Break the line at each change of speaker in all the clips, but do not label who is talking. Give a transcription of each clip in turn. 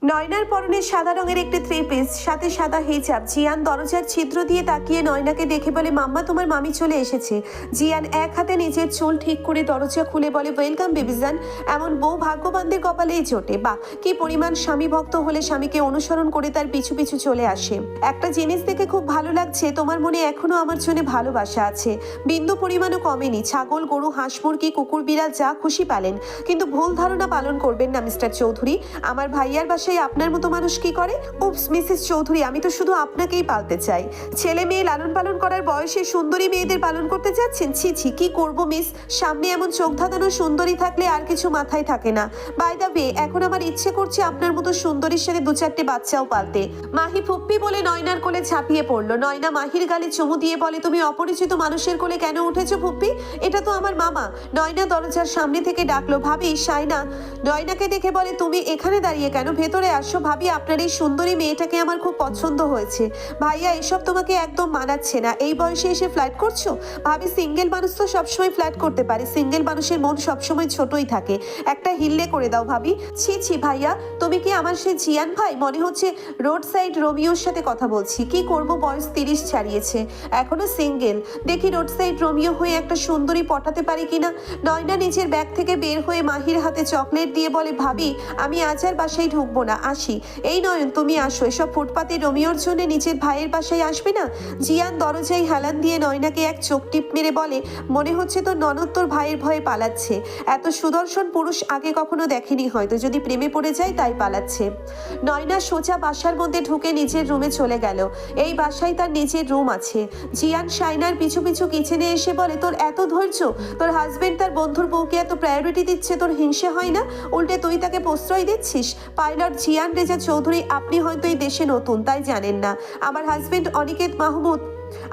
নয়নার পরনে সাদা রঙের একটি থ্রি পিস, সাথে সাদা হিজাব। জিয়ান দরজার ছিদ্র দিয়ে তাকিয়ে নয়নাকে দেখে বলে, মাম্মা তোমার মামি চলে এসেছে। জিয়ান এক হাতে নিজের চুল ঠিক করে দরজা খুলে বলে, ওয়েলকাম বেবিজান। এমন বউ ভাগ্যবানদের কপালেই জোটে। বা কি পরিমাণ স্বামী ভক্ত হলে স্বামীকে অনুসরণ করে তার পিছু পিছু চলে আসে। একটা জিনিস দেখে খুব ভালো লাগছে, তোমার মনে এখনো আমার জন্য ভালোবাসা আছে, বিন্দু পরিমাণও কমেনি। ছাগল, গরু, হাঁস, মুরগি, কুকুর, বিড়াল যা খুশি পালেন, কিন্তু ভুল ধারণা পালন করবেন না মিস্টার চৌধুরী। আমার ভাইয়ার বাসায় আপনার মতো মানুষ কি করে? উপস মিসেস চৌধুরী, আমি তো শুধু আপনাকেই পালতে চাই। ছেলে মেয়ে লালন পালন করার বয়সে সুন্দরী মেয়েদের পালন করতে যাচ্ছেন? ছি ছি, কি করবো মিস, সামনে এমন চোখ ধাঁধানো সুন্দরী থাকলে আর কিছু মাথায় থাকে না। বাই দ্য ওয়ে, এখন আমার ইচ্ছে করছে আপনার মতো সুন্দরীর সাথে দু চারটে বাচ্চাও পালতে। মাহি ফুপ্পি বলে নয়নার কোলে ঝাঁপিয়ে পড়লো। নয়না মাহির গালে চুমু দিয়ে বলে, তুমি অপরিচিত মানুষের কোলে কেন উঠেছো ফুপ্পি? এটা তো আমার মামা। নয়না দরজার সামনে থেকে ডাকলো, ভাবি শাইনা। নয়নাকে দেখে বলে, তুমি এখানে দাঁড়িয়ে কেন? ভেতরে আসো। ভাবি, আপনার এই সুন্দরী মেয়েটাকে আমার খুব পছন্দ হয়েছে। ভাইয়া, এসব তোমাকে একদম মানাচ্ছে না। এই বয়সে এসে ফ্ল্যাট করছো? ভাবি, সিঙ্গেল মানুষ তো সবসময় ফ্ল্যাট করতে পারে, সিঙ্গেল মানুষের মন সবসময় ছোটই থাকে। একটা হিল্লে করে দাও ভাবি। ছি ছি ভাইয়া, তুমি কি আমার সেই জিয়ান ভাই? মনে হচ্ছে রোড সাইড রোমিওর সাথে কথা বলছি। কি করব, বয়স 30 ছাড়িয়েছে, এখনো সিঙ্গেল। দেখি রোড সাইড রোমিও হয়ে একটা সুন্দরী পটাতে পারি কিনা। নয়না নিজের ব্যাগ থেকে বের হয়ে মাহির হাতে চকলেট দিয়ে বলে, ভাবি আমি আজ আর বাসায় ঢুকবো না, আসি। এই নয়ন, তুমি আসো। এসব ফুটপাতে রোমিওর জন্য নিজের ভাইয়ের বাসায় আসবে না? জিয়ান দরজায় হেলান দিয়ে নয়নাকে এক চোখ টিপ মেরে বলে, মনে হচ্ছে তোর ননদ তোর ভাইয়ের ভয়ে পালাচ্ছে। এত সুদর্শন পুরুষ আগে কখনো দেখেনি, হয়তো যদি প্রেমে পড়ে যায় তাই পালাচ্ছে। নয়না সোজা বাসার মধ্যে ঢুকে নিজের রুমে চলে গেল। এই বাসায় তার নিজের রুম আছে। জিয়ান শাইনার পিছু পিছু কিচেনে এসে বলে, তোর এত ধৈর্য? তোর হাজবেন্ড তার বন্ধুর বউকে এত প্রায়োরিটি দিচ্ছে, তোর হিংসে হয় না? উল্টে তুই তাকে প্রশ্রয় দিচ্ছিস। পাইলট জিয়ান রেজা চৌধুরী, আপনি হয়তো এই দেশে নতুন তাই জানেন না, আমার হাজবেন্ড অনিকেত মাহমুদ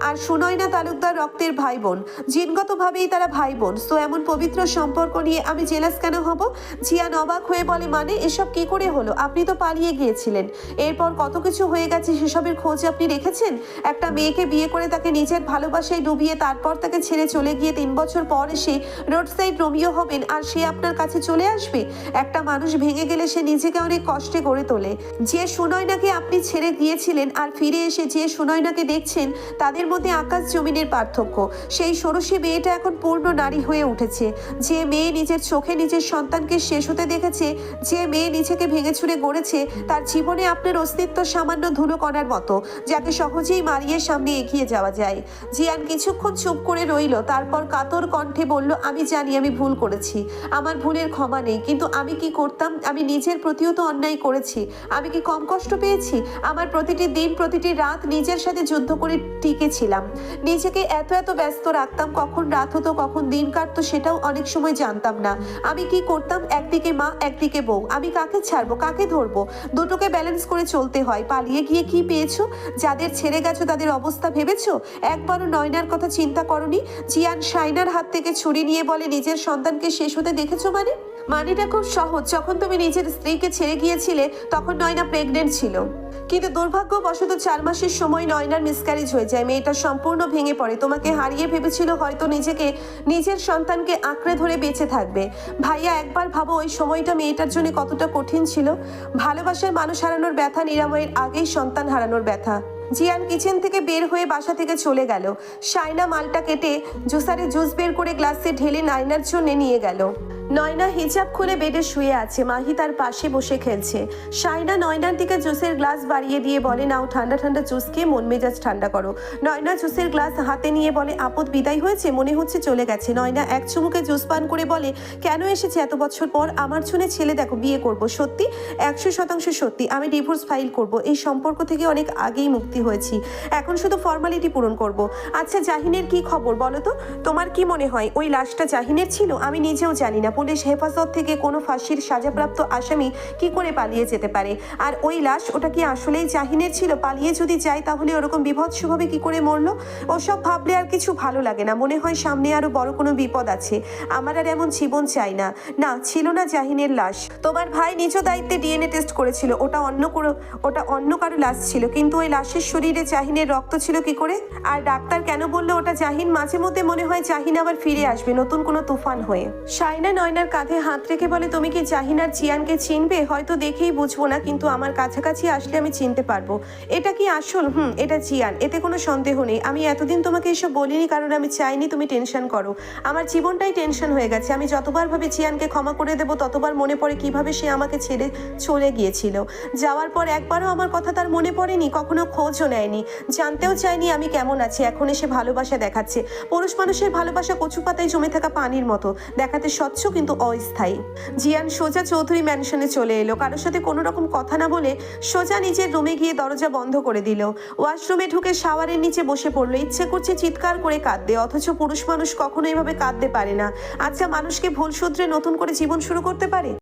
আর সুনয়না তালুকদার রক্তের ভাই বোন, জিনগতভাবেই তারা ভাই বোন। সো এমন পবিত্র সম্পর্ক নিয়ে আমি জেলাস কেন হব? জিয়ান অবাক হয়ে বলে, মানে এসব কি করে হলো? আপনি তো পালিয়ে গিয়েছিলেন, এরপর কত কিছু হয়ে গেছে, সেসবের খোঁজ আপনি রেখেছেন? একটা মেয়েকে বিয়ে করে তাকে নিজের ভালোবাসায় ডুবিয়ে তারপর তাকে ছেড়ে চলে গিয়ে 3 বছর পর এসে রোড সাইড রোমিও হবেন আর সে আপনার কাছে চলে আসবে? একটা মানুষ ভেঙে গেলে সে নিজেকে অনেক কষ্টে গড়ে তোলে। যে সুনয়নাকে আপনি ছেড়ে গিয়েছিলেন আর ফিরে এসে যে সুনয়নাকে দেখছেন, তাদের মধ্যে আকাশ জমিনের পার্থক্য। সেই ষোড়শী মেয়েটা এখন পূর্ণ নারী হয়ে উঠেছে। যে মেয়ে নিজের চোখে নিজের সন্তানকে শেষ হতে দেখেছে, যে মেয়ে নিজেকে ভেঙে ছুঁড়ে গড়েছে, তার জীবনে আপনার অস্তিত্ব সামান্য ধুলো কণার মতো, যাকে সহজেই মারিয়ে সামনে এগিয়ে যাওয়া যায়। জিয়ান কিছুক্ষণ চুপ করে রইল, তারপর কাতর কণ্ঠে বলল, আমি জানি আমি ভুল করেছি, আমার ভুলের ক্ষমা নেই, কিন্তু আমি কি করতাম? আমি নিজের প্রতিও তো অন্যায় করেছি। আমি কি কম কষ্ট পেয়েছি? আমার প্রতিটি দিন প্রতিটি রাত নিজের সাথে যুদ্ধ করে টিকেছিলাম। নিজেকে এত এত ব্যস্ত রাখতাম, কখন রাত হতো কখন দিন কাটতো সেটাও অনেক সময় জানতাম না। আমি কি করতাম? একদিকে মা একদিকে বউ, আমি কাকে ছাড়বো কাকে ধরবো? দুটোকে ব্যালেন্স করে চলতে হয়। পালিয়ে গিয়ে কি পেয়েছো? যাদের ছেড়ে গেছো তাদের অবস্থা ভেবেছো? একবারও নয়নার কথা চিন্তা করনি? জিয়ান শাইনার হাত থেকে ছুরি নিয়ে বলে, নিজের সন্তানকে শেষ হতে দেখেছো মানে? মানেটা খুব সহজ, যখন তুমি নিজের স্ত্রীকে ছেড়ে গিয়েছিলে তখন নয়না প্রেগনেন্ট ছিল, কিন্তু দুর্ভাগ্যবশত 4 মাসের সময় নয়নার মিসক্যারেজ হয়ে যায়। মেয়েটা সম্পূর্ণ ভেঙে পড়ে। তোমাকে হারিয়ে ভেবেছিল হয়তো নিজেকে, নিজের সন্তানকে আঁকড়ে ধরে বেঁচে থাকবে। ভাইয়া, একবার ভাবো ওই সময়টা মেয়েটার জন্য কতটা কঠিন ছিল। ভালোবাসার মানুষ হারানোর ব্যথা নিরাময়ের আগেই সন্তান হারানোর ব্যথা। জিয়ান কিচেন থেকে বের হয়ে বাসা থেকে চলে গেল। শাইনা মালটা কেটে জুসারে জুস বের করে গ্লাসে ঢেলে নয়নার জন্য নিয়ে গেল। নয়না হিজাব খুলে বেডে শুয়ে আছে, মাহি তার পাশে বসে খেলছে। শাইনা নয়নার দিকে জুসের গ্লাস বাড়িয়ে দিয়ে বলে, নাও ঠান্ডা ঠান্ডা জুস খেয়ে মন মেজাজ ঠান্ডা করো। নয়না জুসের গ্লাস হাতে নিয়ে বলে, আপদ বিদায় হয়েছে? মনে হচ্ছে চলে গেছে। নয়না এক চুমুকে জুস পান করে বলে, কেন এসেছে এত বছর পর? আমার শুনে ছেলে দেখো, বিয়ে করব, সত্যি 100% সত্যি। আমি ডিভোর্স ফাইল করব, এই সম্পর্ক থেকে অনেক আগেই মুক্তি হয়েছি, এখন শুধু ফর্মালিটি পূরণ করব। আচ্ছা, জাহিনের কি খবর বলো তো? তোমার কি মনে হয় ওই লাশটা জাহিনের ছিল? আমি নিজেও জানি না। পুলিশ হেফাজত থেকে কোনো ফাঁসির সাজাপ্রাপ্ত আসামি কি করে পালিয়ে যেতে পারে? আর ওই লাশ, ওটা কি আসলেই জাহিনের ছিল? পালিয়ে যদি যায় তাহলে ওরকম বিভৎসভাবে কি করে মরলো? ওসব ভাবলে আর কিছু ভালো লাগে না, মনে হয় সামনে আরো বড় কোনো বিপদ আছে। আমার আর এমন জীবন চাই না। না, ছিল না জাহিনের লাশ। তোমার ভাই নিজ দায়িত্বে ডিএনএ টেস্ট করেছিল, ওটা অন্য কারো লাশ ছিল, কিন্তু ওই লাশের শরীরে জাহিনের রক্ত ছিল কি করে? আর ডাক্তার কেন বললো ওটা জাহিন? মাঝে মধ্যে মনে হয় জাহিন আবার ফিরে আসবে নতুন কোনো তুফান হয়ে। শাইনা নয়নার কাঁধে হাত রেখে বলে, তুমি কি জাহিনার জিয়ানকে চিনবে? হয়তো দেখেই বুঝবো না, কিন্তু আমার কাছাকাছি আসলে আমি চিনতে পারবো। এটা কি আসল? এটা জিয়ান, এতে কোনো সন্দেহ নেই। আমি এতদিন তোমাকে এসব বলিনি কারণ আমি চাইনি তুমি টেনশন করো। আমার জীবনটাই টেনশন হয়ে গেছে। আমি যতবার ভাবে জিয়ানকে ক্ষমা করে দেবো ততবার মনে পড়ে কিভাবে সে আমাকে ছেড়ে চলে গিয়েছিল। যাওয়ার পর একবারও আমার কথা তার মনে পড়েনি, কখনো খোঁজও নেয়নি, জানতেও চায়নি আমি কেমন আছি। এখন এসে ভালোবাসা দেখাচ্ছে। পুরুষ মানুষের ভালোবাসা কচু পাতায় জমে থাকা পানির মতো, দেখাতে স্বচ্ছ কিন্তু অস্থায়ী। জিয়ান সোজা চৌধুরী ম্যানশনে চলে এলো, কারোর সাথে কোনো রকম কথা না বলে সোজা নিজের রুমে গিয়ে দরজা বন্ধ করে দিল। ওয়াশরুমে ঢুকে শাওয়ারের নিচে বসে পড়লো। ইচ্ছে করছে চিৎকার করে কাঁদতে, অথচ পুরুষ মানুষ কখনো এভাবে কাঁদতে পারে না। আচ্ছা, মানুষকে ভুল সূত্রে নতুন করে জীবন শুরু করতে পারে?